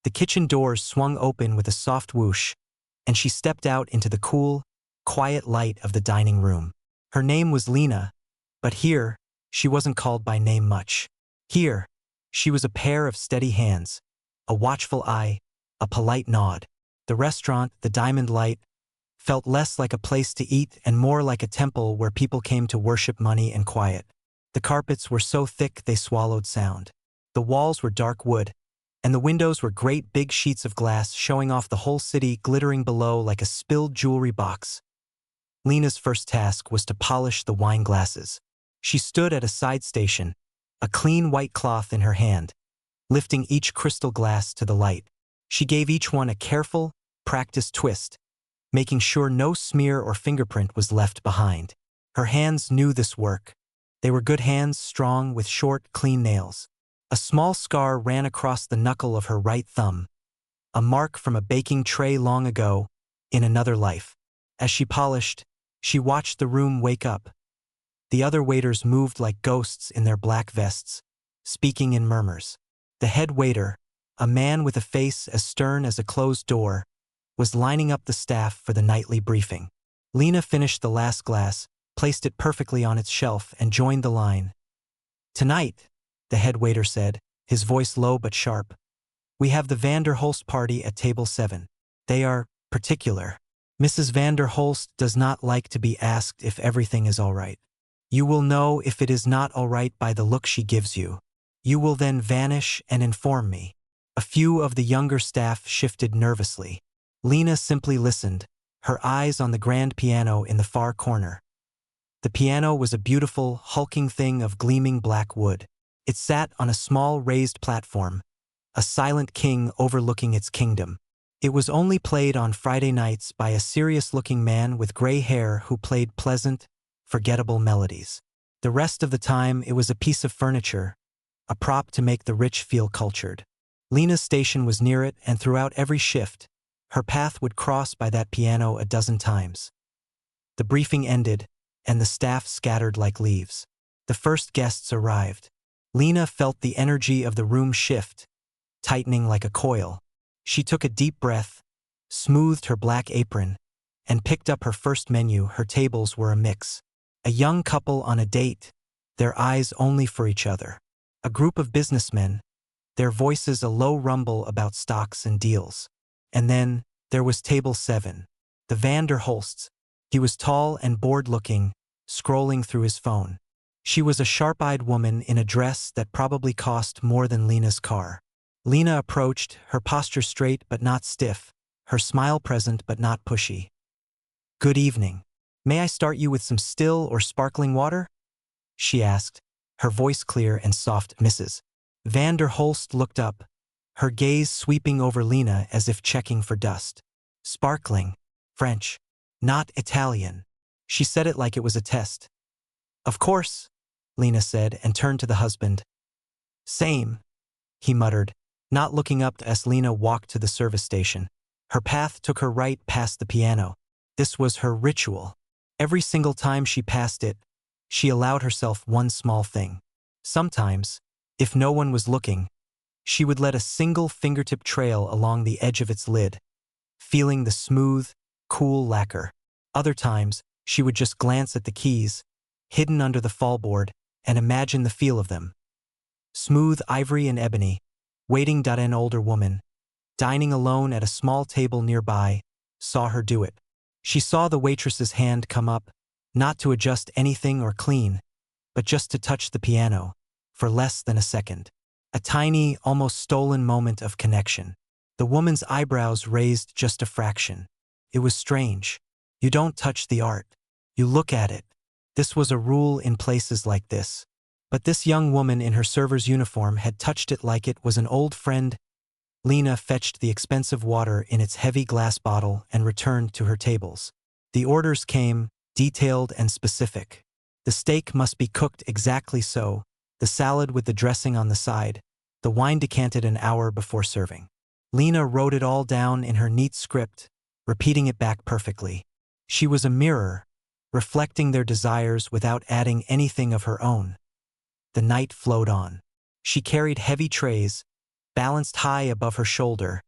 The kitchen doors swung open with a soft whoosh, and she stepped out into the cool, quiet light of the dining room. Her name was Lena, but here, she wasn't called by name much. Here, she was a pair of steady hands, a watchful eye, a polite nod. The restaurant, the Diamond Light, felt less like a place to eat and more like a temple where people came to worship money and quiet. The carpets were so thick they swallowed sound. The walls were dark wood, and the windows were great big sheets of glass showing off the whole city glittering below like a spilled jewelry box. Lena's first task was to polish the wine glasses. She stood at a side station, a clean white cloth in her hand, lifting each crystal glass to the light. She gave each one a careful, practiced twist, making sure no smear or fingerprint was left behind. Her hands knew this work. They were good hands, strong, with short, clean nails. A small scar ran across the knuckle of her right thumb, a mark from a baking tray long ago, in another life. As she polished, she watched the room wake up. The other waiters moved like ghosts in their black vests, speaking in murmurs. The head waiter, a man with a face as stern as a closed door, was lining up the staff for the nightly briefing. Lena finished the last glass, placed it perfectly on its shelf, and joined the line. "Tonight," the head waiter said, his voice low but sharp, "we have the van der Holst party at table 7. They are particular. Mrs. van der Holst does not like to be asked if everything is all right. You will know if it is not all right by the look she gives you. You will then vanish and inform me." A few of the younger staff shifted nervously. Lena simply listened, her eyes on the grand piano in the far corner. The piano was a beautiful, hulking thing of gleaming black wood. It sat on a small raised platform, a silent king overlooking its kingdom. It was only played on Friday nights by a serious-looking man with gray hair who played pleasant, forgettable melodies. The rest of the time it was a piece of furniture, a prop to make the rich feel cultured. Lena's station was near it, and throughout every shift, her path would cross by that piano a dozen times. The briefing ended, and the staff scattered like leaves. The first guests arrived. Lena felt the energy of the room shift, tightening like a coil. She took a deep breath, smoothed her black apron, and picked up her first menu. Her tables were a mix. A young couple on a date, their eyes only for each other. A group of businessmen, their voices a low rumble about stocks and deals. And then, there was table 7, the van der Holsts. He was tall and bored-looking, scrolling through his phone. She was a sharp-eyed woman in a dress that probably cost more than Lena's car. Lena approached, her posture straight but not stiff, her smile present but not pushy. "Good evening. May I start you with some still or sparkling water?" she asked, her voice clear and soft. Mrs. van der Holst looked up, her gaze sweeping over Lena as if checking for dust. "Sparkling. French. Not Italian." She said it like it was a test. "Of course," Lena said and turned to the husband. "Same," he muttered, not looking up as Lena walked to the service station. Her path took her right past the piano. This was her ritual. Every single time she passed it, she allowed herself one small thing. Sometimes, if no one was looking, she would let a single fingertip trail along the edge of its lid, feeling the smooth, cool lacquer. Other times, she would just glance at the keys, hidden under the fallboard, and imagine the feel of them. Smooth ivory and ebony, waiting. An older woman, dining alone at a small table nearby, saw her do it. She saw the waitress's hand come up, not to adjust anything or clean, but just to touch the piano, for less than a second. A tiny, almost stolen moment of connection. The woman's eyebrows raised just a fraction. It was strange. You don't touch the art. You look at it. This was a rule in places like this. But this young woman in her server's uniform had touched it like it was an old friend. Lena fetched the expensive water in its heavy glass bottle and returned to her tables. The orders came, detailed and specific. The steak must be cooked exactly so, the salad with the dressing on the side, the wine decanted an hour before serving. Lena wrote it all down in her neat script, repeating it back perfectly. She was a mirror, reflecting their desires without adding anything of her own. The night flowed on. She carried heavy trays, balanced high above her shoulder,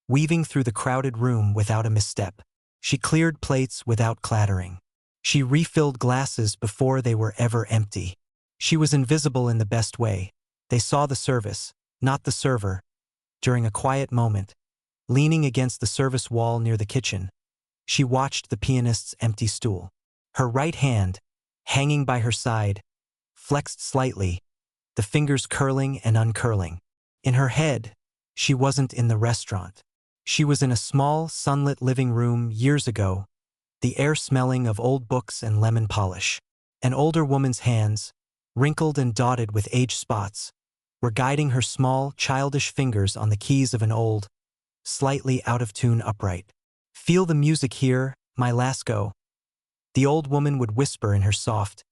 weaving through the crowded room without a misstep. She cleared plates without clattering. She refilled glasses before they were ever empty. She was invisible in the best way. They saw the service, not the server. During a quiet moment, leaning against the service wall near the kitchen, she watched the pianist's empty stool. Her right hand, hanging by her side, flexed slightly, the fingers curling and uncurling. In her head, she wasn't in the restaurant. She was in a small, sunlit living room years ago, the air smelling of old books and lemon polish. An older woman's hands, wrinkled and dotted with age spots, were guiding her small, childish fingers on the keys of an old, slightly out-of-tune upright. "Feel the music here, my Lasco," the old woman would whisper in her soft,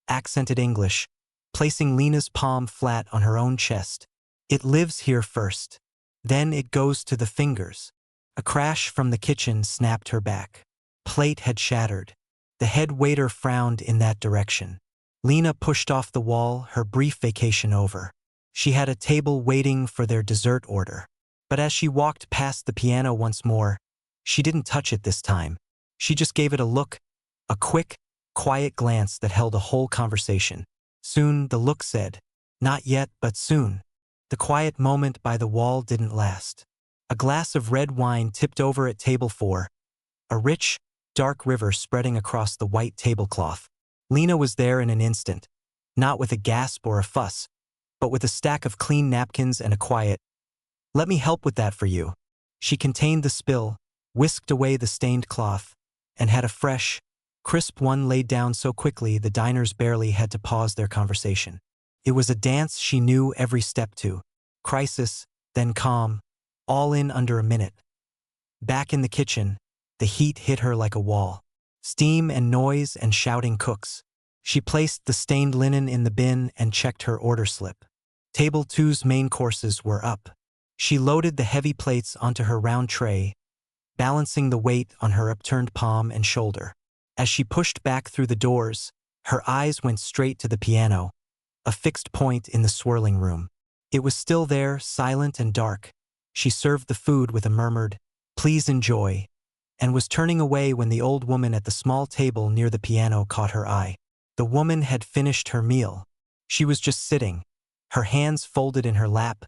accented English, placing Lena's palm flat on her own chest. "It lives here first. Then it goes to the fingers." A crash from the kitchen snapped her back. Plate had shattered. The head waiter frowned in that direction. Lena pushed off the wall, her brief vacation over. She had a table waiting for their dessert order. But as she walked past the piano once more, she didn't touch it this time. She just gave it a look, a quick, quiet glance that held a whole conversation. Soon, the look said, "Not yet, but soon." The quiet moment by the wall didn't last. A glass of red wine tipped over at table 4, a rich, dark river spreading across the white tablecloth. Lena was there in an instant, not with a gasp or a fuss, but with a stack of clean napkins and a quiet, "Let me help with that for you." She contained the spill, whisked away the stained cloth, and had a fresh, crisp one laid down so quickly the diners barely had to pause their conversation. It was a dance she knew every step to. Crisis, then calm, all in under a minute. Back in the kitchen, the heat hit her like a wall. Steam and noise and shouting cooks. She placed the stained linen in the bin and checked her order slip. Table 2's main courses were up. She loaded the heavy plates onto her round tray, balancing the weight on her upturned palm and shoulder. As she pushed back through the doors, her eyes went straight to the piano, a fixed point in the swirling room. It was still there, silent and dark. She served the food with a murmured, "Please enjoy," and was turning away when the old woman at the small table near the piano caught her eye. The woman had finished her meal. She was just sitting, her hands folded in her lap,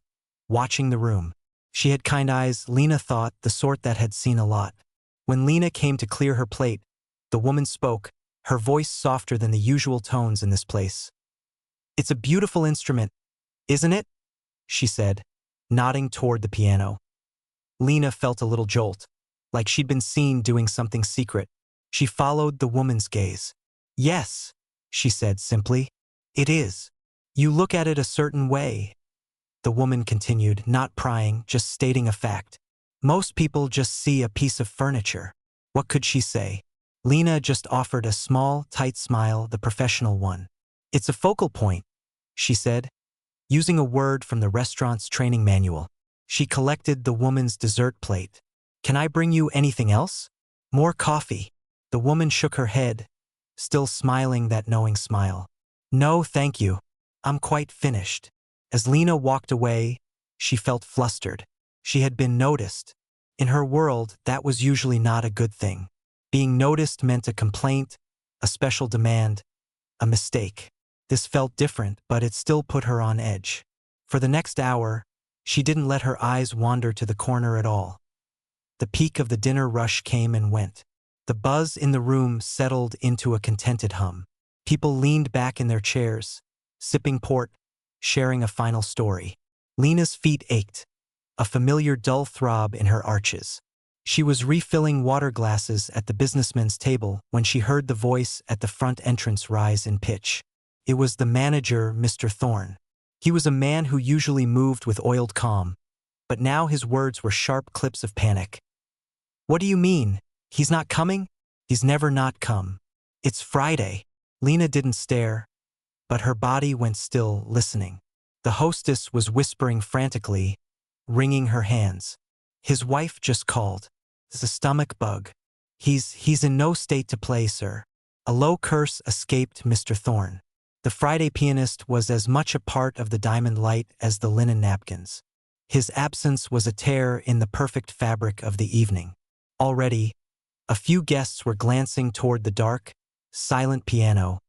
watching the room. She had kind eyes, Lena thought, the sort that had seen a lot. When Lena came to clear her plate, the woman spoke, her voice softer than the usual tones in this place. "It's a beautiful instrument, isn't it?" she said, nodding toward the piano. Lena felt a little jolt, like she'd been seen doing something secret. She followed the woman's gaze. "Yes," she said simply. "It is. You look at it a certain way," the woman continued, not prying, just stating a fact. "Most people just see a piece of furniture." What could she say? Lena just offered a small, tight smile, the professional one. "It's a focal point," she said, using a word from the restaurant's training manual. She collected the woman's dessert plate. "Can I bring you anything else? More coffee?" The woman shook her head, still smiling that knowing smile. "No, thank you. I'm quite finished." As Lena walked away, she felt flustered. She had been noticed. In her world, that was usually not a good thing. Being noticed meant a complaint, a special demand, a mistake. This felt different, but it still put her on edge. For the next hour, she didn't let her eyes wander to the corner at all. The peak of the dinner rush came and went. The buzz in the room settled into a contented hum. People leaned back in their chairs, sipping port, sharing a final story. Lena's feet ached, a familiar dull throb in her arches. She was refilling water glasses at the businessman's table when she heard the voice at the front entrance rise in pitch. It was the manager, Mr. Thorne. He was a man who usually moved with oiled calm, but now his words were sharp clips of panic. "What do you mean? He's not coming?" "He's never not come. It's Friday." Lena didn't stare, but her body went still, listening. The hostess was whispering frantically, wringing her hands. "His wife just called. It's a stomach bug. He's in no state to play, sir." A low curse escaped Mr. Thorne. The Friday pianist was as much a part of the diamond light as the linen napkins. His absence was a tear in the perfect fabric of the evening. Already, a few guests were glancing toward the dark, silent piano,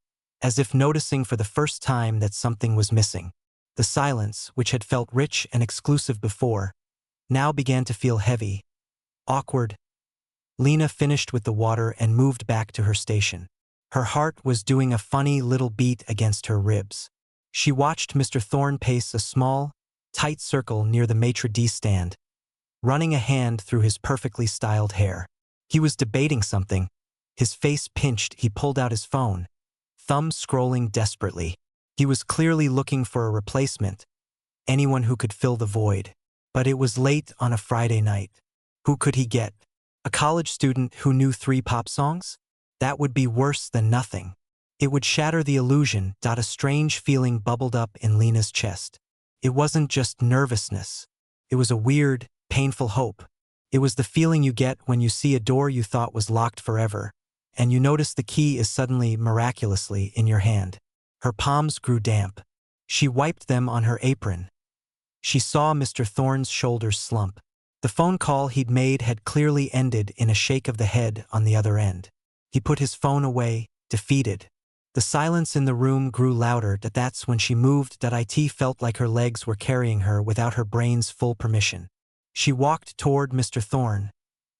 as if noticing for the first time that something was missing. The silence, which had felt rich and exclusive before, now began to feel heavy, awkward. Lena finished with the water and moved back to her station. Her heart was doing a funny little beat against her ribs. She watched Mr. Thorne pace a small, tight circle near the maitre d' stand, running a hand through his perfectly styled hair. He was debating something. His face pinched, he pulled out his phone, thumb scrolling desperately. He was clearly looking for a replacement, anyone who could fill the void. But it was late on a Friday night. Who could he get? A college student who knew 3 pop songs? That would be worse than nothing. It would shatter the illusion. A strange feeling bubbled up in Lena's chest. It wasn't just nervousness. It was a weird, painful hope. It was the feeling you get when you see a door you thought was locked forever, and you notice the key is suddenly, miraculously, in your hand. Her palms grew damp. She wiped them on her apron. She saw Mr. Thorne's shoulders slump. The phone call he'd made had clearly ended in a shake of the head on the other end. He put his phone away, defeated. The silence in the room grew louder. That's when she moved. It felt like her legs were carrying her without her brain's full permission. She walked toward Mr. Thorne,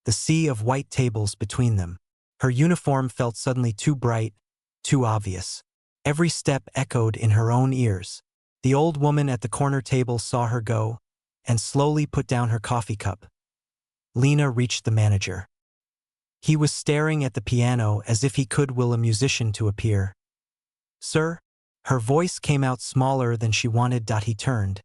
the sea of white tables between them. Her uniform felt suddenly too bright, too obvious. Every step echoed in her own ears. The old woman at the corner table saw her go and slowly put down her coffee cup. Lena reached the manager. He was staring at the piano as if he could will a musician to appear. "Sir?" Her voice came out smaller than she wanted. He turned,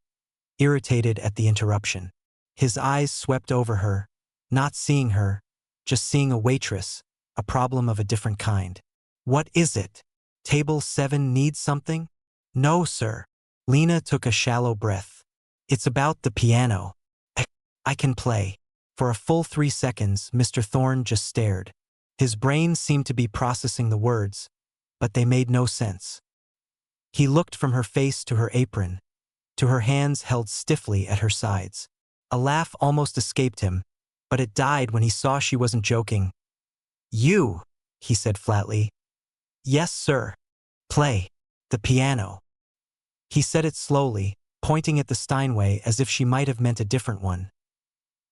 irritated at the interruption. His eyes swept over her, not seeing her, just seeing a waitress, a problem of a different kind. "What is it? Table 7 needs something?" "No, sir." Lena took a shallow breath. "It's about the piano. I can play." For a full 3 seconds, Mr. Thorne just stared. His brain seemed to be processing the words, but they made no sense. He looked from her face to her apron, to her hands held stiffly at her sides. A laugh almost escaped him, but it died when he saw she wasn't joking. "You," he said flatly. "Yes, sir. Play the piano." He said it slowly, pointing at the Steinway as if she might have meant a different one.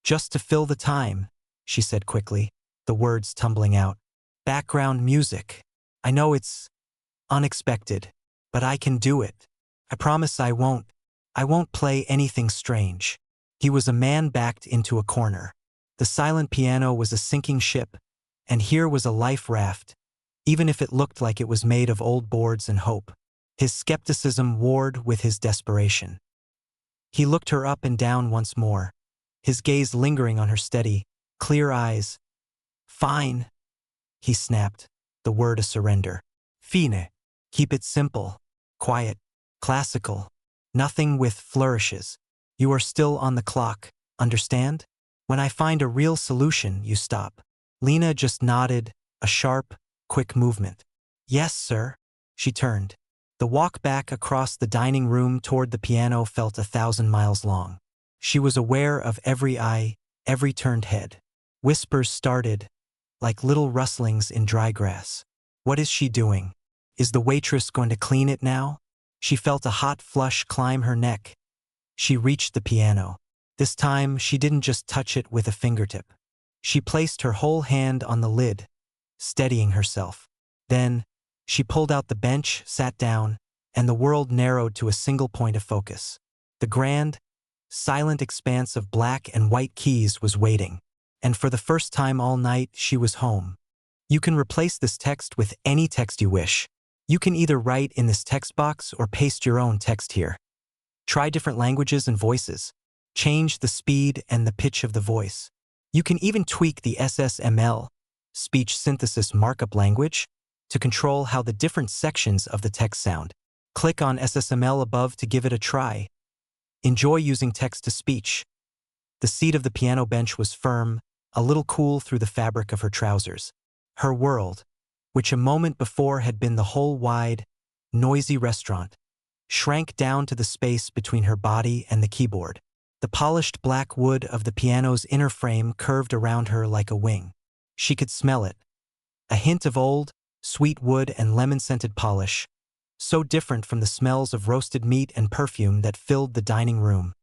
"Just to fill the time," she said quickly, the words tumbling out. "Background music. I know it's unexpected, but I can do it. I promise I won't play anything strange." He was a man backed into a corner. The silent piano was a sinking ship, and here was a life raft, even if it looked like it was made of old boards and hope. His skepticism warred with his desperation. He looked her up and down once more, his gaze lingering on her steady, clear eyes. "Fine," he snapped, the word a surrender. "Fine. Keep it simple, quiet, classical, nothing with flourishes. You are still on the clock, understand? When I find a real solution, you stop." Lena just nodded, a sharp, quick movement. "Yes, sir." She turned. The walk back across the dining room toward the piano felt 1,000 miles long. She was aware of every eye, every turned head. Whispers started, like little rustlings in dry grass. What is she doing? Is the waitress going to clean it now? She felt a hot flush climb her neck. She reached the piano. This time, she didn't just touch it with a fingertip. She placed her whole hand on the lid, steadying herself. Then, she pulled out the bench, sat down, and the world narrowed to a single point of focus. The grand, silent expanse of black and white keys was waiting. And for the first time all night, she was home. You can replace this text with any text you wish. You can either write in this text box or paste your own text here. Try different languages and voices. Change the speed and the pitch of the voice. You can even tweak the SSML, speech synthesis markup language, to control how the different sections of the text sound. Click on SSML above to give it a try. Enjoy using text-to-speech. The seat of the piano bench was firm, a little cool through the fabric of her trousers. Her world, which a moment before had been the whole wide, noisy restaurant, shrank down to the space between her body and the keyboard. The polished black wood of the piano's inner frame curved around her like a wing. She could smell it. A hint of old, sweet wood and lemon-scented polish, so different from the smells of roasted meat and perfume that filled the dining room.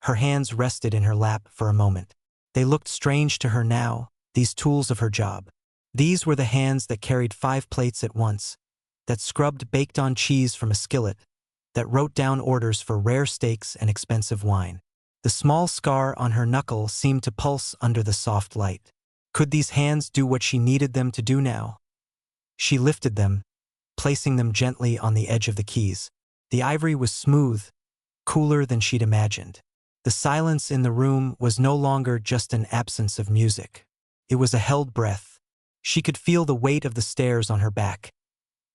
Her hands rested in her lap for a moment. They looked strange to her now, these tools of her job. These were the hands that carried 5 plates at once, that scrubbed baked-on cheese from a skillet, that wrote down orders for rare steaks and expensive wine. The small scar on her knuckle seemed to pulse under the soft light. Could these hands do what she needed them to do now? She lifted them, placing them gently on the edge of the keys. The ivory was smooth, cooler than she'd imagined. The silence in the room was no longer just an absence of music. It was a held breath. She could feel the weight of the stairs on her back.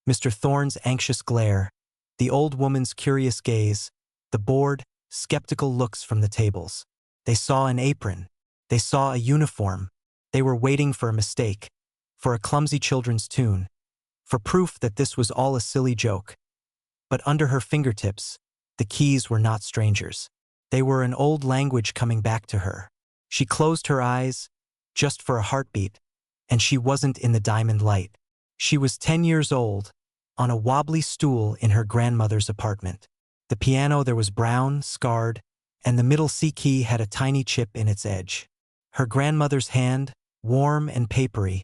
Mr. Thorne's anxious glare, the old woman's curious gaze, the bored, skeptical looks from the tables. They saw an apron. They saw a uniform. They were waiting for a mistake, for a clumsy children's tune, for proof that this was all a silly joke. But under her fingertips, the keys were not strangers. They were an old language coming back to her. She closed her eyes, just for a heartbeat, and she wasn't in the diamond light. She was 10 years old, on a wobbly stool in her grandmother's apartment. The piano there was brown, scarred, and the middle C key had a tiny chip in its edge. Her grandmother's hand, warm and papery,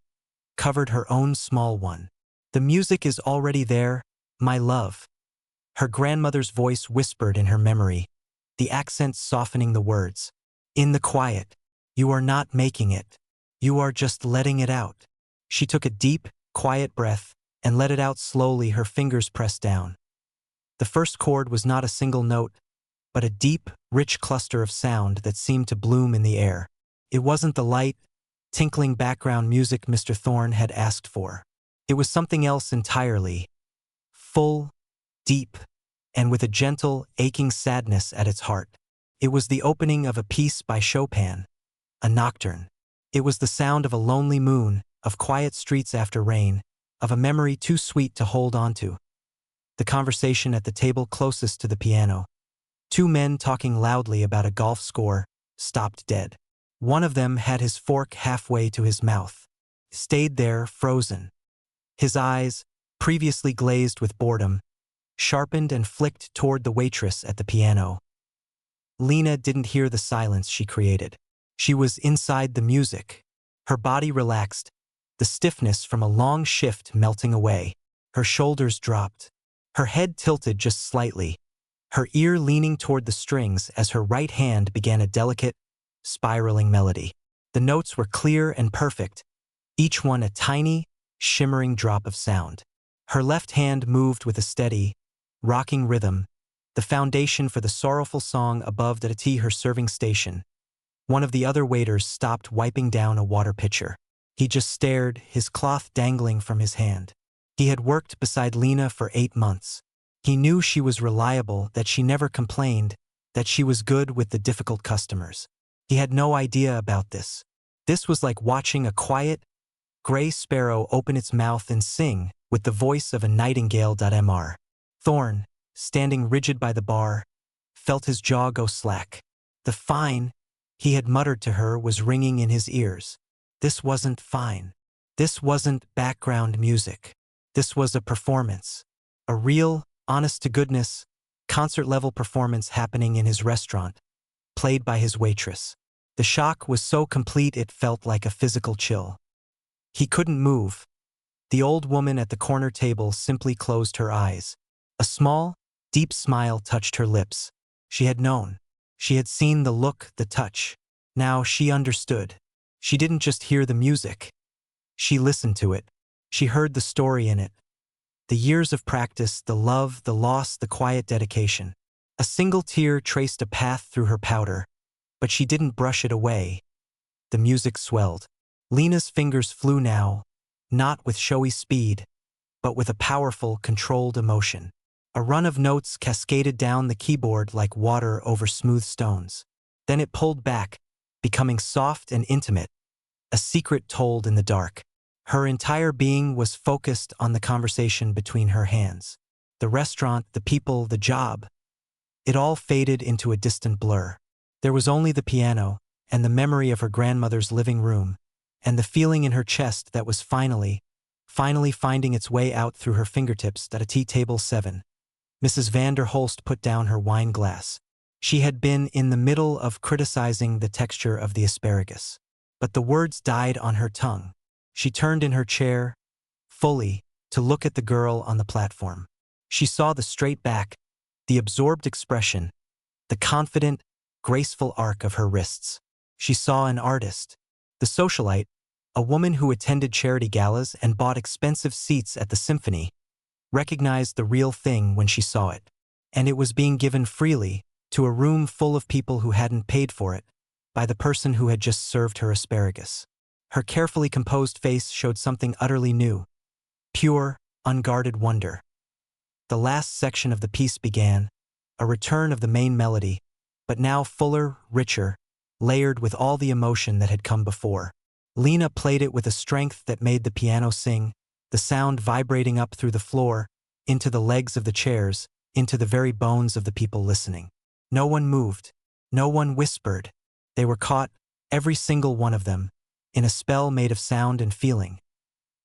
covered her own small one. "The music is already there, my love." Her grandmother's voice whispered in her memory, the accent softening the words. "In the quiet. You are not making it. You are just letting it out." She took a deep, quiet breath and let it out slowly, her fingers pressed down. The first chord was not a single note, but a deep, rich cluster of sound that seemed to bloom in the air. It wasn't the light, tinkling background music Mr. Thorne had asked for. It was something else entirely. Full, deep, and with a gentle, aching sadness at its heart. It was the opening of a piece by Chopin, a nocturne. It was the sound of a lonely moon, of quiet streets after rain, of a memory too sweet to hold on to. The conversation at the table closest to the piano, 2 men talking loudly about a golf score, stopped dead. One of them had his fork halfway to his mouth, stayed there frozen. His eyes, previously glazed with boredom, sharpened and flicked toward the waitress at the piano. Lena didn't hear the silence she created. She was inside the music. Her body relaxed, the stiffness from a long shift melting away. Her shoulders dropped. Her head tilted just slightly, her ear leaning toward the strings as her right hand began a delicate, spiraling melody. The notes were clear and perfect, each one a tiny, shimmering drop of sound. Her left hand moved with a steady, rocking rhythm, the foundation for the sorrowful song above her serving station. One of the other waiters stopped wiping down a water pitcher. He just stared, his cloth dangling from his hand. He had worked beside Lena for 8 months. He knew she was reliable, that she never complained, that she was good with the difficult customers. He had no idea about this. This was like watching a quiet, gray sparrow open its mouth and sing with the voice of a nightingale. Mr. Thorne, standing rigid by the bar, felt his jaw go slack. The fine, he had muttered to her, was ringing in his ears. This wasn't fine. This wasn't background music. This was a performance. A real, honest-to-goodness, concert-level performance happening in his restaurant, played by his waitress. The shock was so complete it felt like a physical chill. He couldn't move. The old woman at the corner table simply closed her eyes. A small, deep smile touched her lips. She had known. She had seen the look, the touch. Now she understood. She didn't just hear the music. She listened to it. She heard the story in it. The years of practice, the love, the loss, the quiet dedication. A single tear traced a path through her powder, but she didn't brush it away. The music swelled. Lena's fingers flew now, not with showy speed, but with a powerful, controlled emotion. A run of notes cascaded down the keyboard like water over smooth stones. Then it pulled back, becoming soft and intimate, a secret told in the dark. Her entire being was focused on the conversation between her hands. The restaurant, the people, the job. It all faded into a distant blur. There was only the piano, and the memory of her grandmother's living room, and the feeling in her chest that was finally finding its way out through her fingertips at a tea table 7. Mrs. van der Holst put down her wine glass. She had been in the middle of criticizing the texture of the asparagus. But the words died on her tongue. She turned in her chair, fully, to look at the girl on the platform. She saw the straight back, the absorbed expression, the confident, graceful arc of her wrists. She saw an artist, the socialite, a woman who attended charity galas and bought expensive seats at the symphony, recognized the real thing when she saw it. And it was being given freely, to a room full of people who hadn't paid for it, by the person who had just served her asparagus. Her carefully composed face showed something utterly new, pure, unguarded wonder. The last section of the piece began, a return of the main melody, but now fuller, richer, layered with all the emotion that had come before. Lena played it with a strength that made the piano sing, the sound vibrating up through the floor, into the legs of the chairs, into the very bones of the people listening. No one moved. No one whispered. They were caught, every single one of them, in a spell made of sound and feeling.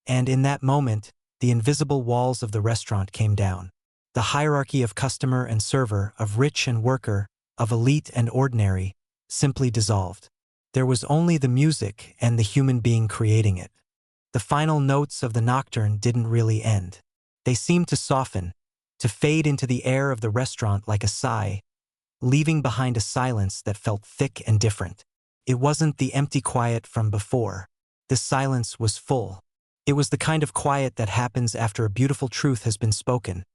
And in that moment, the invisible walls of the restaurant came down. The hierarchy of customer and server, of rich and worker, of elite and ordinary, simply dissolved. There was only the music and the human being creating it. The final notes of the nocturne didn't really end. They seemed to soften, to fade into the air of the restaurant like a sigh, leaving behind a silence that felt thick and different. It wasn't the empty quiet from before. This silence was full. It was the kind of quiet that happens after a beautiful truth has been spoken,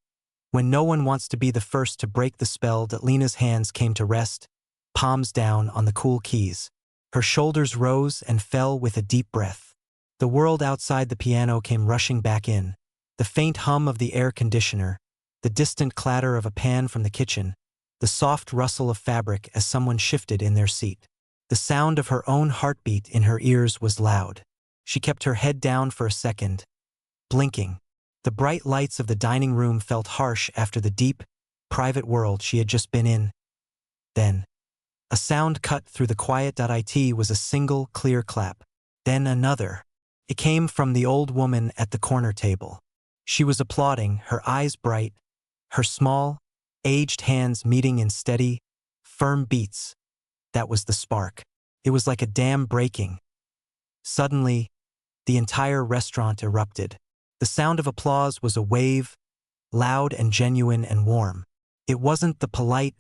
when no one wants to be the first to break the spell. That Lena's hands came to rest, palms down on the cool keys. Her shoulders rose and fell with a deep breath. The world outside the piano came rushing back in. The faint hum of the air conditioner, the distant clatter of a pan from the kitchen, the soft rustle of fabric as someone shifted in their seat. The sound of her own heartbeat in her ears was loud. She kept her head down for a second, blinking. The bright lights of the dining room felt harsh after the deep, private world she had just been in. Then, a sound cut through the quiet. It was a single, clear clap. Then another. It came from the old woman at the corner table. She was applauding, her eyes bright, her small, aged hands meeting in steady, firm beats. That was the spark. It was like a dam breaking. Suddenly, the entire restaurant erupted. The sound of applause was a wave, loud and genuine and warm. It wasn't the polite,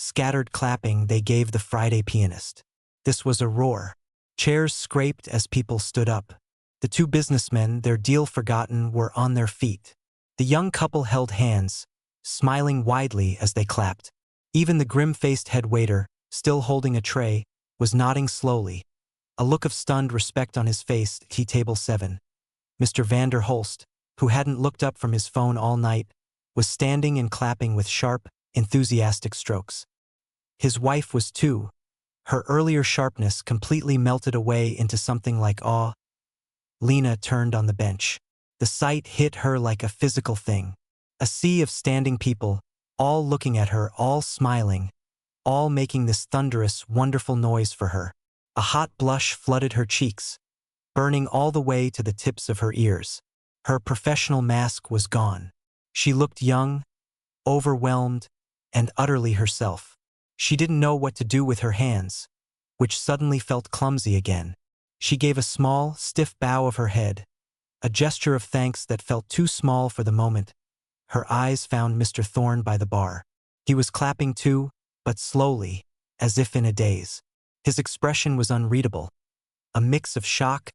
scattered clapping they gave the Friday pianist. This was a roar. Chairs scraped as people stood up. The two businessmen, their deal forgotten, were on their feet. The young couple held hands, smiling widely as they clapped. Even the grim-faced head waiter, still holding a tray, was nodding slowly, a look of stunned respect on his face. Tea table 7. Mr. van der Holst, who hadn't looked up from his phone all night, was standing and clapping with sharp, enthusiastic strokes. His wife was too. Her earlier sharpness completely melted away into something like awe. Lena turned on the bench. The sight hit her like a physical thing. A sea of standing people, all looking at her, all smiling, all making this thunderous, wonderful noise for her. A hot blush flooded her cheeks, burning all the way to the tips of her ears. Her professional mask was gone. She looked young, overwhelmed, and utterly herself. She didn't know what to do with her hands, which suddenly felt clumsy again. She gave a small, stiff bow of her head, a gesture of thanks that felt too small for the moment. Her eyes found Mr. Thorne by the bar. He was clapping too, but slowly, as if in a daze. His expression was unreadable, a mix of shock,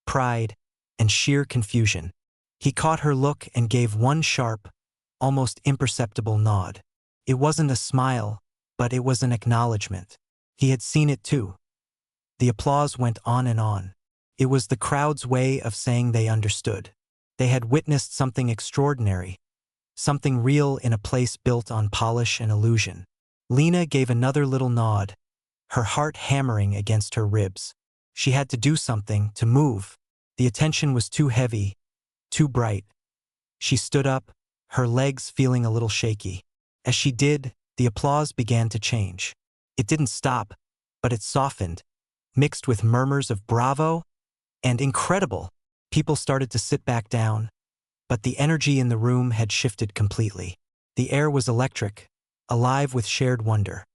pride, and sheer confusion. He caught her look and gave one sharp, almost imperceptible nod. It wasn't a smile, but it was an acknowledgement. He had seen it too. The applause went on and on. It was the crowd's way of saying they understood. They had witnessed something extraordinary, something real in a place built on polish and illusion. Lena gave another little nod, her heart hammering against her ribs. She had to do something, to move. The attention was too heavy, too bright. She stood up, her legs feeling a little shaky. As she did, the applause began to change. It didn't stop, but it softened, mixed with murmurs of bravo and incredible. People started to sit back down, but the energy in the room had shifted completely. The air was electric, alive with shared wonder.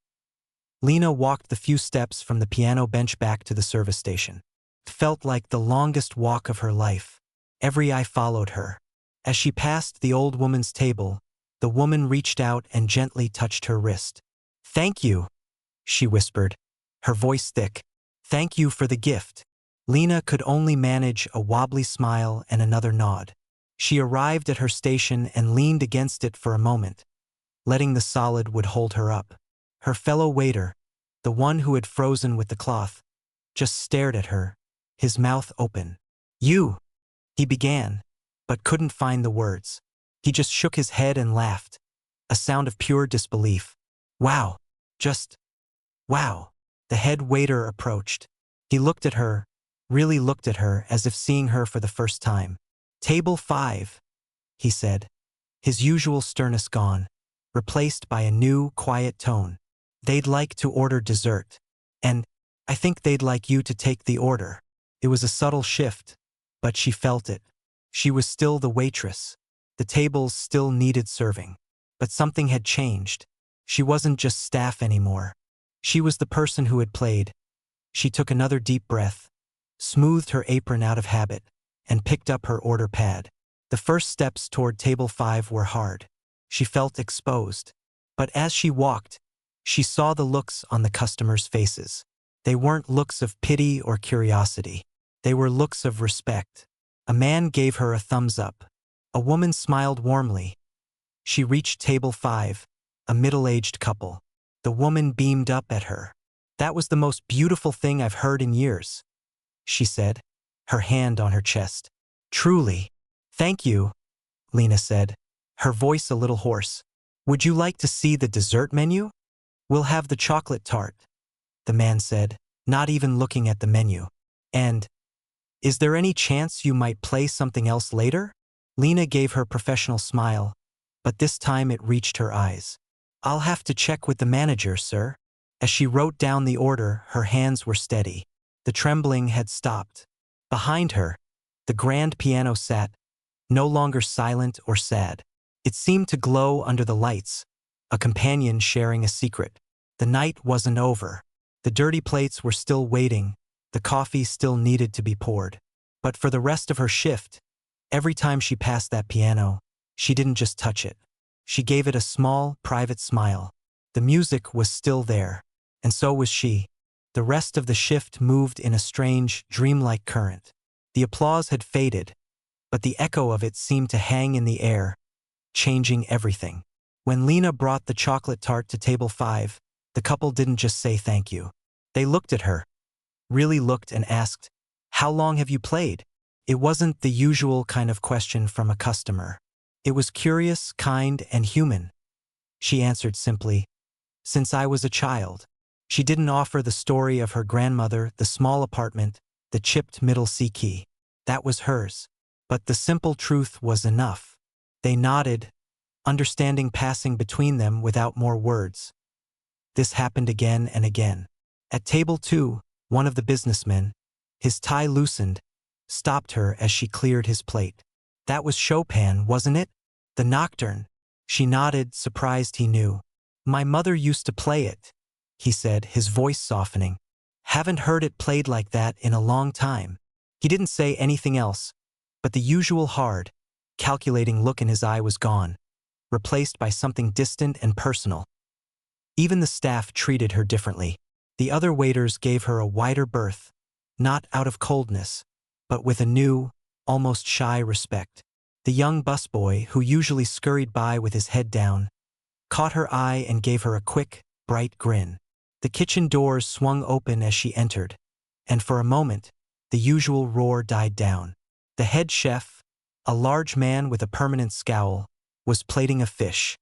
Lena walked the few steps from the piano bench back to the service station. It felt like the longest walk of her life. Every eye followed her. As she passed the old woman's table, the woman reached out and gently touched her wrist. "Thank you," she whispered, her voice thick. "Thank you for the gift." Lena could only manage a wobbly smile and another nod. She arrived at her station and leaned against it for a moment, letting the solid wood hold her up. Her fellow waiter, the one who had frozen with the cloth, just stared at her, his mouth open. "You," he began, but couldn't find the words. He just shook his head and laughed, a sound of pure disbelief. "Wow, just wow." The head waiter approached. He looked at her, really looked at her as if seeing her for the first time. "Table 5, he said, his usual sternness gone, replaced by a new, quiet tone. "They'd like to order dessert. And I think they'd like you to take the order." It was a subtle shift, but she felt it. She was still the waitress. The tables still needed serving. But something had changed. She wasn't just staff anymore. She was the person who had played. She took another deep breath, smoothed her apron out of habit, and picked up her order pad. The first steps toward table 5 were hard. She felt exposed. But as she walked, she saw the looks on the customers' faces. They weren't looks of pity or curiosity. They were looks of respect. A man gave her a thumbs up. A woman smiled warmly. She reached table 5, a middle-aged couple. The woman beamed up at her. "That was the most beautiful thing I've heard in years," she said, her hand on her chest. "Truly." "Thank you," Lena said, her voice a little hoarse. "Would you like to see the dessert menu?" "We'll have the chocolate tart," the man said, not even looking at the menu. "And is there any chance you might play something else later?" Lena gave her professional smile, but this time it reached her eyes. "I'll have to check with the manager, sir." As she wrote down the order, her hands were steady. The trembling had stopped. Behind her, the grand piano sat, no longer silent or sad. It seemed to glow under the lights, a companion sharing a secret. The night wasn't over. The dirty plates were still waiting. The coffee still needed to be poured. But for the rest of her shift, every time she passed that piano, she didn't just touch it. She gave it a small, private smile. The music was still there, and so was she. The rest of the shift moved in a strange, dreamlike current. The applause had faded, but the echo of it seemed to hang in the air, changing everything. When Lena brought the chocolate tart to table 5, the couple didn't just say thank you. They looked at her, really looked, and asked, "How long have you played?" It wasn't the usual kind of question from a customer. It was curious, kind, and human. She answered simply, "Since I was a child." She didn't offer the story of her grandmother, the small apartment, the chipped middle C key. That was hers. But the simple truth was enough. They nodded, understanding passing between them without more words. This happened again and again. At table 2, one of the businessmen, his tie loosened, stopped her as she cleared his plate. "That was Chopin, wasn't it? The Nocturne." She nodded, surprised he knew. "My mother used to play it," he said, his voice softening. "Haven't heard it played like that in a long time." He didn't say anything else, but the usual hard, calculating look in his eye was gone, replaced by something distant and personal. Even the staff treated her differently. The other waiters gave her a wider berth, not out of coldness, but with a new, almost shy respect. The young busboy, who usually scurried by with his head down, caught her eye and gave her a quick, bright grin. The kitchen doors swung open as she entered, and for a moment, the usual roar died down. The head chef, a large man with a permanent scowl, was plating a fish.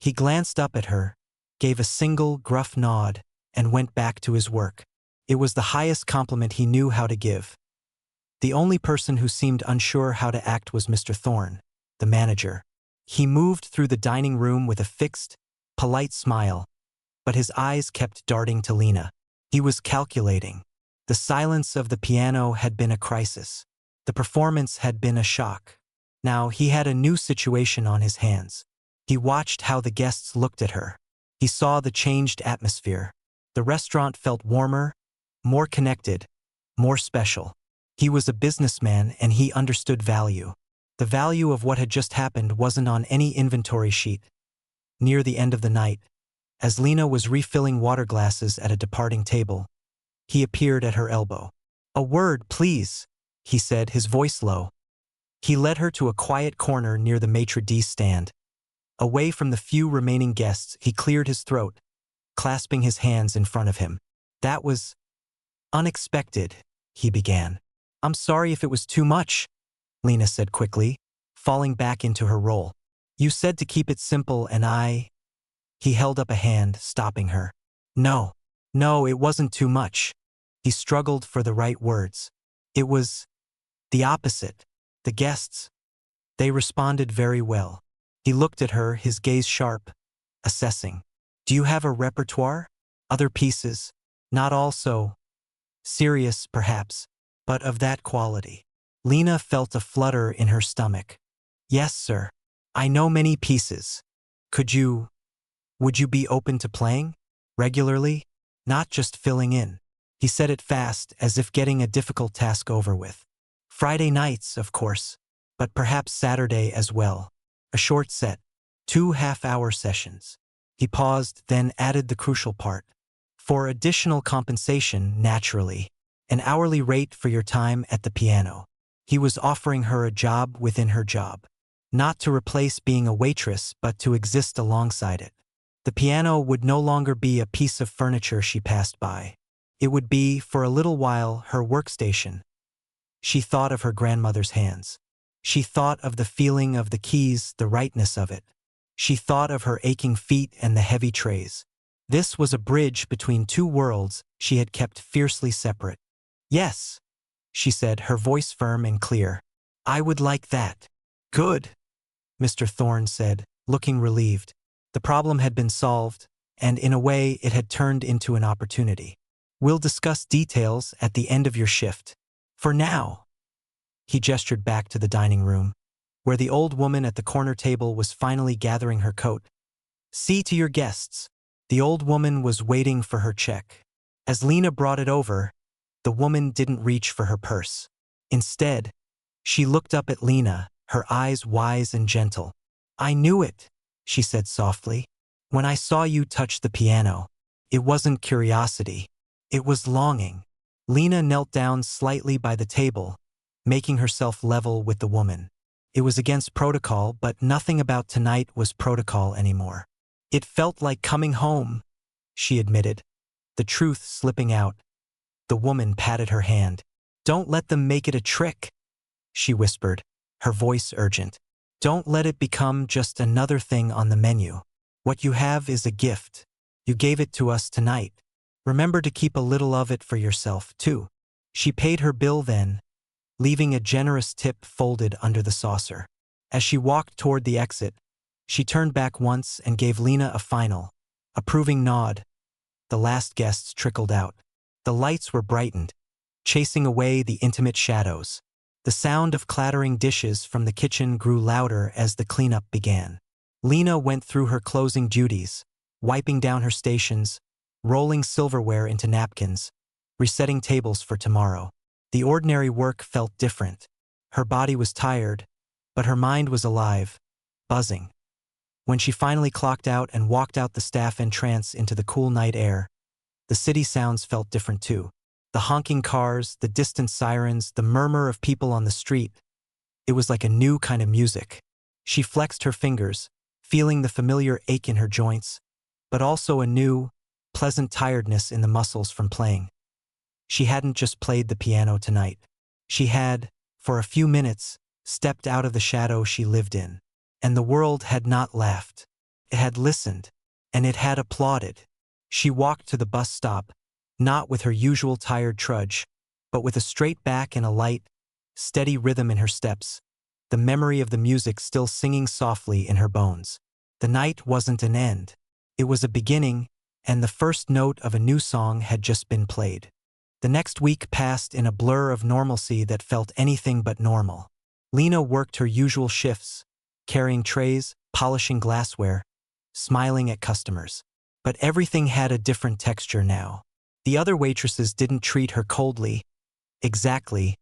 He glanced up at her, gave a single gruff nod, and went back to his work. It was the highest compliment he knew how to give. The only person who seemed unsure how to act was Mr. Thorne, the manager. He moved through the dining room with a fixed, polite smile, but his eyes kept darting to Lena. He was calculating. The silence of the piano had been a crisis. The performance had been a shock. Now he had a new situation on his hands. He watched how the guests looked at her. He saw the changed atmosphere. The restaurant felt warmer, more connected, more special. He was a businessman and he understood value. The value of what had just happened wasn't on any inventory sheet. Near the end of the night, as Lena was refilling water glasses at a departing table, he appeared at her elbow. "A word, please," he said, his voice low. He led her to a quiet corner near the maitre d' stand. Away from the few remaining guests, he cleared his throat, clasping his hands in front of him. "That was unexpected," he began. "I'm sorry if it was too much," Lena said quickly, falling back into her role. "You said to keep it simple and I—" He held up a hand, stopping her. No, it wasn't too much." He struggled for the right words. "It was the opposite. The guests, they responded very well." He looked at her, his gaze sharp, assessing. "Do you have a repertoire? Other pieces? Not all so serious, perhaps, but of that quality?" Lena felt a flutter in her stomach. "Yes, sir. I know many pieces. Would you be open to playing? Regularly? Not just filling in?" He said it fast, as if getting a difficult task over with. "Friday nights, of course, but perhaps Saturday as well. A short set, 2 half-hour sessions." He paused, then added the crucial part. "For additional compensation, naturally. An hourly rate for your time at the piano." He was offering her a job within her job. Not to replace being a waitress, but to exist alongside it. The piano would no longer be a piece of furniture she passed by. It would be, for a little while, her workstation. She thought of her grandmother's hands. She thought of the feeling of the keys, the rightness of it. She thought of her aching feet and the heavy trays. This was a bridge between two worlds she had kept fiercely separate. "Yes," she said, her voice firm and clear. "I would like that." "Good," Mr. Thorne said, looking relieved. The problem had been solved, and in a way it had turned into an opportunity. "We'll discuss details at the end of your shift. For now." He gestured back to the dining room, where the old woman at the corner table was finally gathering her coat. "See to your guests." The old woman was waiting for her check. As Lena brought it over, the woman didn't reach for her purse. Instead, she looked up at Lena, her eyes wise and gentle. "I knew it," she said softly. "When I saw you touch the piano, it wasn't curiosity. It was longing." Lena knelt down slightly by the table, making herself level with the woman. It was against protocol, but nothing about tonight was protocol anymore. "It felt like coming home," she admitted, the truth slipping out. The woman patted her hand. "Don't let them make it a trick," she whispered, her voice urgent. "Don't let it become just another thing on the menu. What you have is a gift. You gave it to us tonight. Remember to keep a little of it for yourself, too." She paid her bill then, leaving a generous tip folded under the saucer. As she walked toward the exit, she turned back once and gave Lena a final, approving nod. The last guests trickled out. The lights were brightened, chasing away the intimate shadows. The sound of clattering dishes from the kitchen grew louder as the cleanup began. Lena went through her closing duties, wiping down her stations, rolling silverware into napkins, resetting tables for tomorrow. The ordinary work felt different. Her body was tired, but her mind was alive, buzzing. When she finally clocked out and walked out the staff entrance into the cool night air, the city sounds felt different too. The honking cars, the distant sirens, the murmur of people on the street. It was like a new kind of music. She flexed her fingers, feeling the familiar ache in her joints, but also a new, pleasant tiredness in the muscles from playing. She hadn't just played the piano tonight. She had, for a few minutes, stepped out of the shadow she lived in. And the world had not laughed. It had listened, and it had applauded. She walked to the bus stop, not with her usual tired trudge, but with a straight back and a light, steady rhythm in her steps, the memory of the music still singing softly in her bones. The night wasn't an end. It was a beginning, and the first note of a new song had just been played. The next week passed in a blur of normalcy that felt anything but normal. Lena worked her usual shifts, carrying trays, polishing glassware, smiling at customers. But everything had a different texture now. The other waitresses didn't treat her coldly, exactly,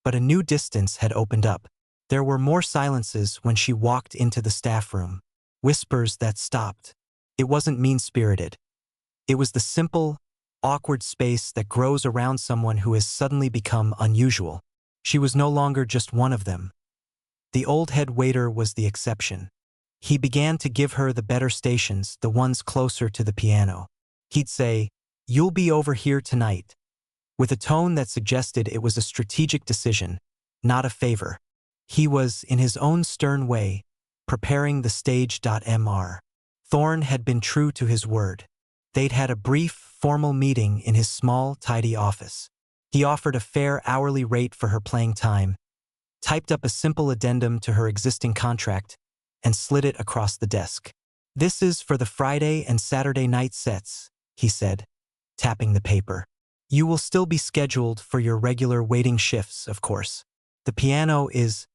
but a new distance had opened up. There were more silences when she walked into the staff room. Whispers that stopped. It wasn't mean-spirited. It was the simple, awkward space that grows around someone who has suddenly become unusual. She was no longer just one of them. The old head waiter was the exception. He began to give her the better stations, the ones closer to the piano. He'd say, "You'll be over here tonight," with a tone that suggested it was a strategic decision, not a favor. He was, in his own stern way, preparing the stage. Mr. Thorne had been true to his word. They'd had a brief, formal meeting in his small, tidy office. He offered a fair hourly rate for her playing time, typed up a simple addendum to her existing contract, and slid it across the desk. "This is for the Friday and Saturday night sets," he said, tapping the paper. "You will still be scheduled for your regular waiting shifts, of course. The piano is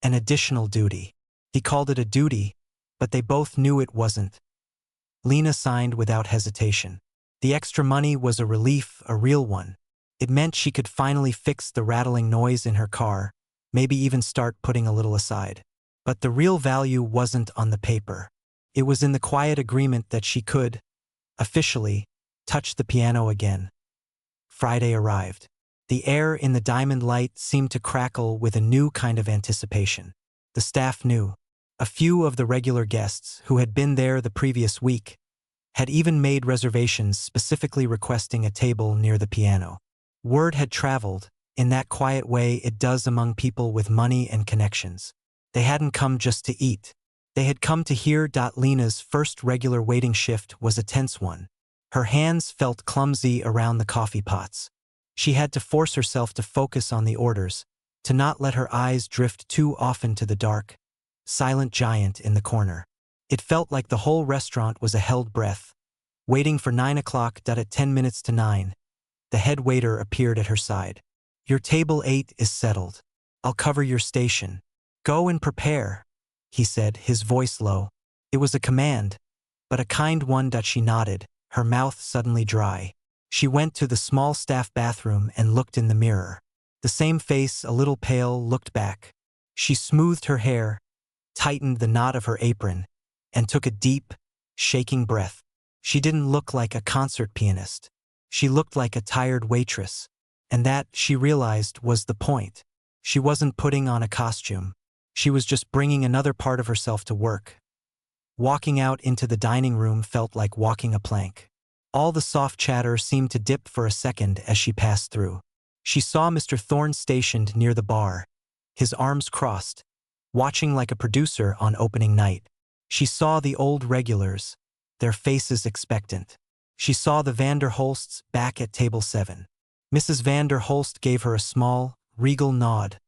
an additional duty." He called it a duty, but they both knew it wasn't. Lena signed without hesitation. The extra money was a relief, a real one. It meant she could finally fix the rattling noise in her car, maybe even start putting a little aside. But the real value wasn't on the paper. It was in the quiet agreement that she could, officially, touch the piano again. Friday arrived. The air in the diamond light seemed to crackle with a new kind of anticipation. The staff knew. A few of the regular guests, who had been there the previous week, had even made reservations specifically requesting a table near the piano. Word had traveled, in that quiet way it does among people with money and connections. They hadn't come just to eat. They had come to hear. Lena's first regular waiting shift was a tense one. Her hands felt clumsy around the coffee pots. She had to force herself to focus on the orders, to not let her eyes drift too often to the dark, silent giant in the corner. It felt like the whole restaurant was a held breath, waiting for 9 o'clock. At 10 minutes to 9, the head waiter appeared at her side. "Your table 8 is settled. I'll cover your station. Go and prepare," he said, his voice low. It was a command, but a kind one. She nodded, her mouth suddenly dry. She went to the small staff bathroom and looked in the mirror. The same face, a little pale, looked back. She smoothed her hair, tightened the knot of her apron, and took a deep, shaking breath. She didn't look like a concert pianist. She looked like a tired waitress, and that, she realized, was the point. She wasn't putting on a costume. She was just bringing another part of herself to work. Walking out into the dining room felt like walking a plank. All the soft chatter seemed to dip for a second as she passed through. She saw Mr. Thorne stationed near the bar, his arms crossed, watching like a producer on opening night. She saw the old regulars, their faces expectant. She saw the van der Holsts back at table 7. Mrs. van der Holst gave her a small, regal nod.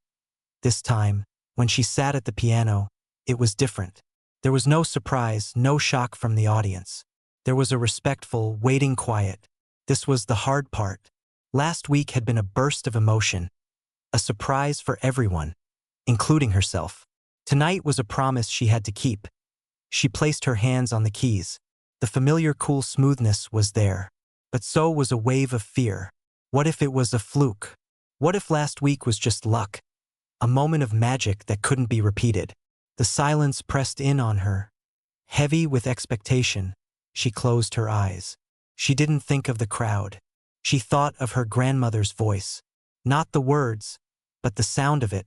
This time, when she sat at the piano, it was different. There was no surprise, no shock from the audience. There was a respectful, waiting quiet. This was the hard part. Last week had been a burst of emotion, a surprise for everyone, including herself. Tonight was a promise she had to keep. She placed her hands on the keys. The familiar cool smoothness was there, but so was a wave of fear. What if it was a fluke? What if last week was just luck? A moment of magic that couldn't be repeated. The silence pressed in on her. Heavy with expectation, she closed her eyes. She didn't think of the crowd. She thought of her grandmother's voice. Not the words, but the sound of it,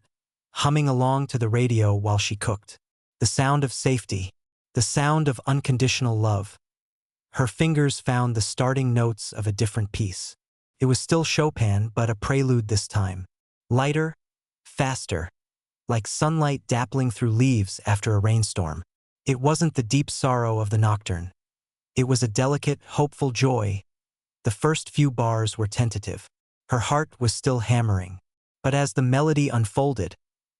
humming along to the radio while she cooked. The sound of safety. The sound of unconditional love. Her fingers found the starting notes of a different piece. It was still Chopin, but a prelude this time. Lighter, faster, like sunlight dappling through leaves after a rainstorm. It wasn't the deep sorrow of the nocturne. It was a delicate, hopeful joy. The first few bars were tentative. Her heart was still hammering. But as the melody unfolded,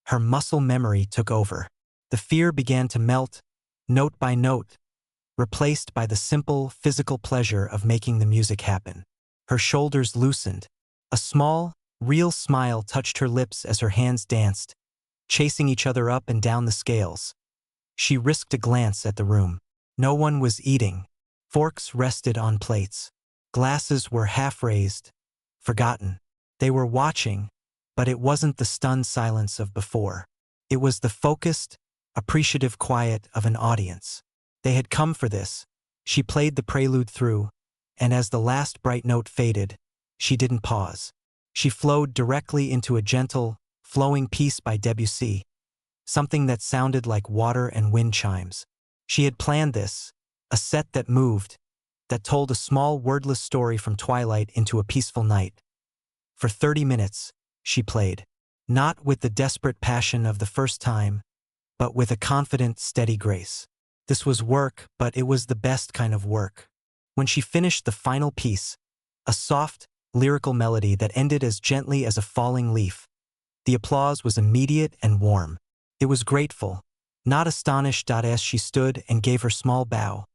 her muscle memory took over. The fear began to melt, note by note, replaced by the simple, physical pleasure of making the music happen. Her shoulders loosened. A small, real smile touched her lips as her hands danced, chasing each other up and down the scales. She risked a glance at the room. No one was eating. Forks rested on plates. Glasses were half-raised, forgotten. They were watching, but it wasn't the stunned silence of before. It was the focused, appreciative quiet of an audience. They had come for this. She played the prelude through, and as the last bright note faded, she didn't pause. She flowed directly into a gentle, flowing piece by Debussy, something that sounded like water and wind chimes. She had planned this, a set that moved, that told a small wordless story from twilight into a peaceful night. For 30 minutes, she played, not with the desperate passion of the first time, but with a confident, steady grace. This was work, but it was the best kind of work. When she finished the final piece, a soft, lyrical melody that ended as gently as a falling leaf, the applause was immediate and warm. It was grateful, not astonished. As she stood and gave her small bow,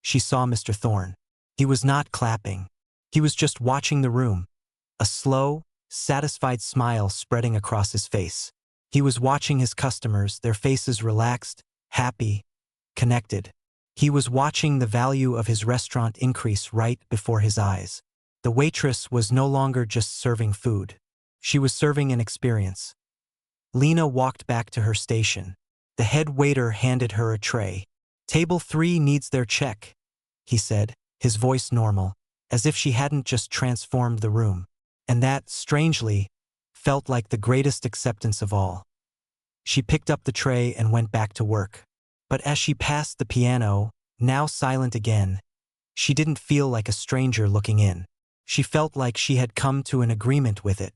she saw Mr. Thorne. He was not clapping. He was just watching the room, a slow, satisfied smile spreading across his face. He was watching his customers, their faces relaxed, happy, connected. He was watching the value of his restaurant increase right before his eyes. The waitress was no longer just serving food. She was serving an experience. Lena walked back to her station. The head waiter handed her a tray. "Table 3 needs their check," he said, his voice normal, as if she hadn't just transformed the room. And that, strangely, felt like the greatest acceptance of all. She picked up the tray and went back to work. But as she passed the piano, now silent again, she didn't feel like a stranger looking in. She felt like she had come to an agreement with it.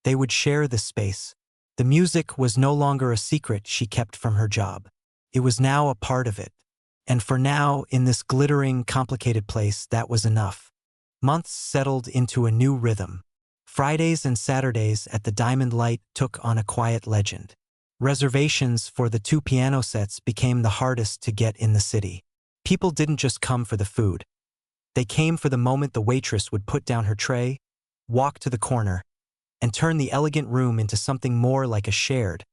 They would share this space. The music was no longer a secret she kept from her job. It was now a part of it. And for now, in this glittering, complicated place, that was enough. Months settled into a new rhythm. Fridays and Saturdays at the Diamond Light took on a quiet legend. Reservations for the 2 piano sets became the hardest to get in the city. People didn't just come for the food. They came for the moment the waitress would put down her tray, walk to the corner, and turn the elegant room into something more like a shared,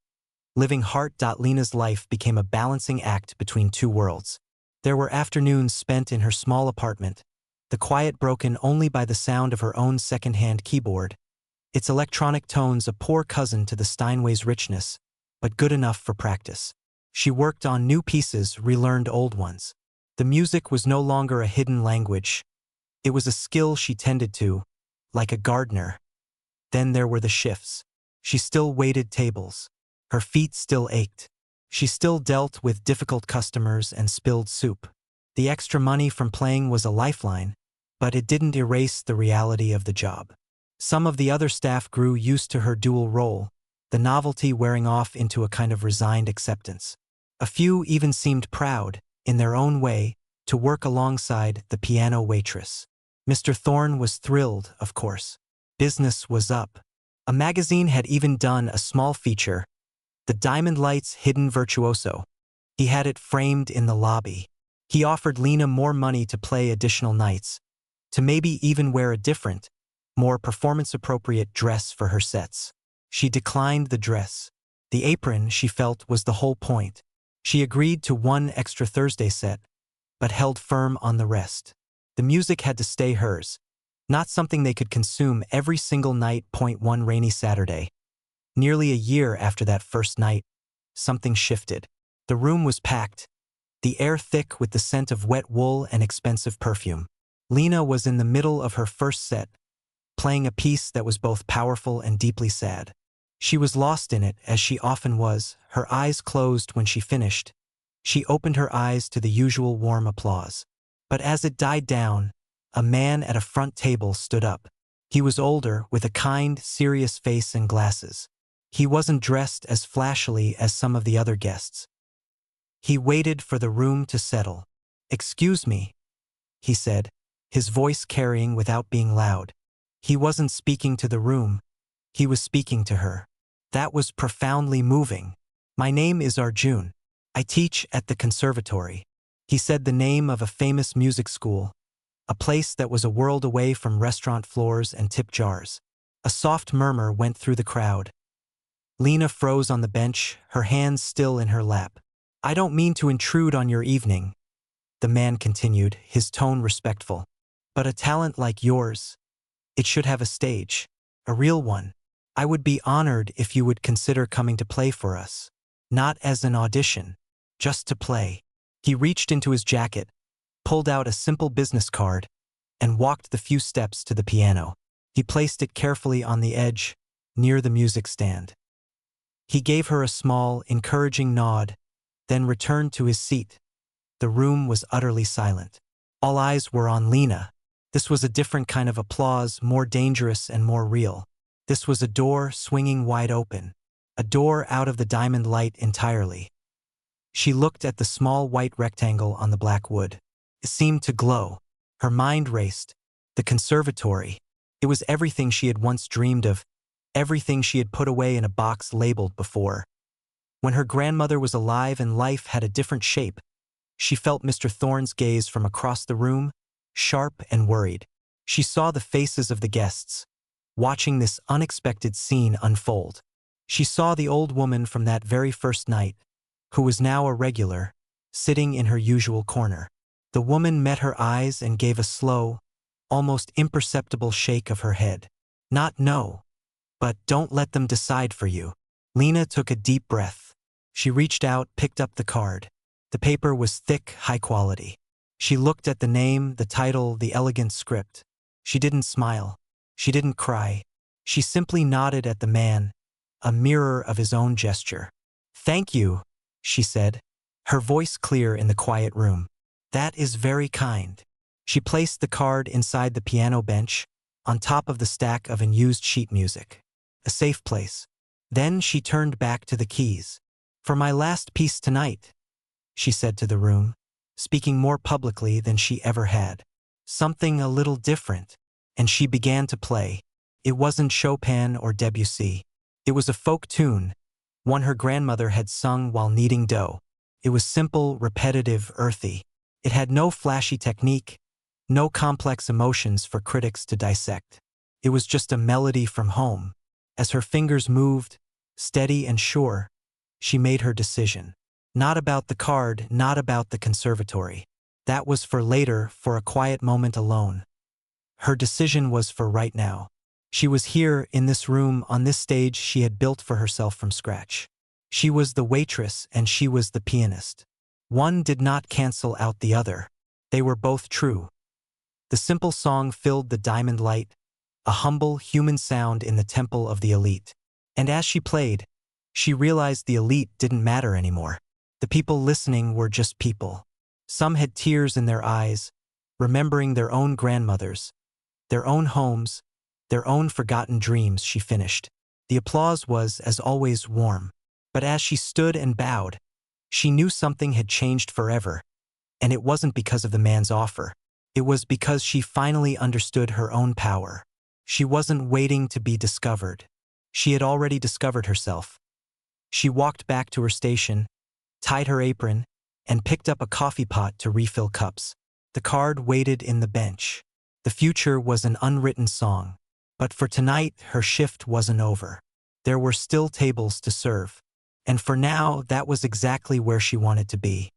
living heart. Lena's life became a balancing act between two worlds. There were afternoons spent in her small apartment, the quiet broken only by the sound of her own second-hand keyboard, its electronic tones a poor cousin to the Steinway's richness, but good enough for practice. She worked on new pieces, relearned old ones. The music was no longer a hidden language. It was a skill she tended to, like a gardener. Then there were the shifts. She still waited tables. Her feet still ached. She still dealt with difficult customers and spilled soup. The extra money from playing was a lifeline, but it didn't erase the reality of the job. Some of the other staff grew used to her dual role, the novelty wearing off into a kind of resigned acceptance. A few even seemed proud, in their own way, to work alongside the piano waitress. Mr. Thorne was thrilled, of course. Business was up. A magazine had even done a small feature, The Diamond Light's Hidden Virtuoso. He had it framed in the lobby. He offered Lena more money to play additional nights, to maybe even wear a different, more performance-appropriate dress for her sets. She declined the dress. The apron, she felt, was the whole point. She agreed to one extra Thursday set, but held firm on the rest. The music had to stay hers, not something they could consume every single night. One rainy Saturday, nearly a year after that first night, something shifted. The room was packed, the air thick with the scent of wet wool and expensive perfume. Lena was in the middle of her first set, playing a piece that was both powerful and deeply sad. She was lost in it, as she often was, her eyes closed when she finished. She opened her eyes to the usual warm applause. But as it died down, a man at a front table stood up. He was older, with a kind, serious face and glasses. He wasn't dressed as flashily as some of the other guests. He waited for the room to settle. "Excuse me," he said, his voice carrying without being loud. He wasn't speaking to the room. He was speaking to her. That was profoundly moving. "My name is Arjun. I teach at the conservatory." He said the name of a famous music school, a place that was a world away from restaurant floors and tip jars. A soft murmur went through the crowd. Lena froze on the bench, her hands still in her lap. "I don't mean to intrude on your evening," the man continued, his tone respectful. "But a talent like yours, it should have a stage, a real one. I would be honored if you would consider coming to play for us. Not as an audition, just to play." He reached into his jacket, pulled out a simple business card, and walked the few steps to the piano. He placed it carefully on the edge, near the music stand. He gave her a small, encouraging nod, then returned to his seat. The room was utterly silent. All eyes were on Lena. This was a different kind of applause, more dangerous and more real. This was a door swinging wide open, a door out of the diamond light entirely. She looked at the small white rectangle on the black wood. It seemed to glow. Her mind raced. The conservatory. It was everything she had once dreamed of, everything she had put away in a box labeled before. When her grandmother was alive and life had a different shape, she felt Mr. Thorne's gaze from across the room, sharp and worried. She saw the faces of the guests, watching this unexpected scene unfold. She saw the old woman from that very first night, who was now a regular, sitting in her usual corner. The woman met her eyes and gave a slow, almost imperceptible shake of her head. Not no, but don't let them decide for you. Lena took a deep breath. She reached out, picked up the card. The paper was thick, high quality. She looked at the name, the title, the elegant script. She didn't smile. She didn't cry. She simply nodded at the man, a mirror of his own gesture. "Thank you," she said, her voice clear in the quiet room. "That is very kind." She placed the card inside the piano bench, on top of the stack of unused sheet music. A safe place. Then she turned back to the keys. "For my last piece tonight," she said to the room, speaking more publicly than she ever had. "Something a little different." And she began to play. It wasn't Chopin or Debussy. It was a folk tune, one her grandmother had sung while kneading dough. It was simple, repetitive, earthy. It had no flashy technique, no complex emotions for critics to dissect. It was just a melody from home. As her fingers moved, steady and sure, she made her decision. Not about the card, not about the conservatory. That was for later, for a quiet moment alone. Her decision was for right now. She was here, in this room, on this stage she had built for herself from scratch. She was the waitress and she was the pianist. One did not cancel out the other. They were both true. The simple song filled the diamond light, a humble, human sound in the temple of the elite. And as she played, she realized the elite didn't matter anymore. The people listening were just people. Some had tears in their eyes, remembering their own grandmothers, their own homes, their own forgotten dreams. She finished. The applause was, as always, warm. But as she stood and bowed, she knew something had changed forever. And it wasn't because of the man's offer. It was because she finally understood her own power. She wasn't waiting to be discovered. She had already discovered herself. She walked back to her station, tied her apron, and picked up a coffee pot to refill cups. The card waited in the bench. The future was an unwritten song. But for tonight, her shift wasn't over. There were still tables to serve. And for now, that was exactly where she wanted to be.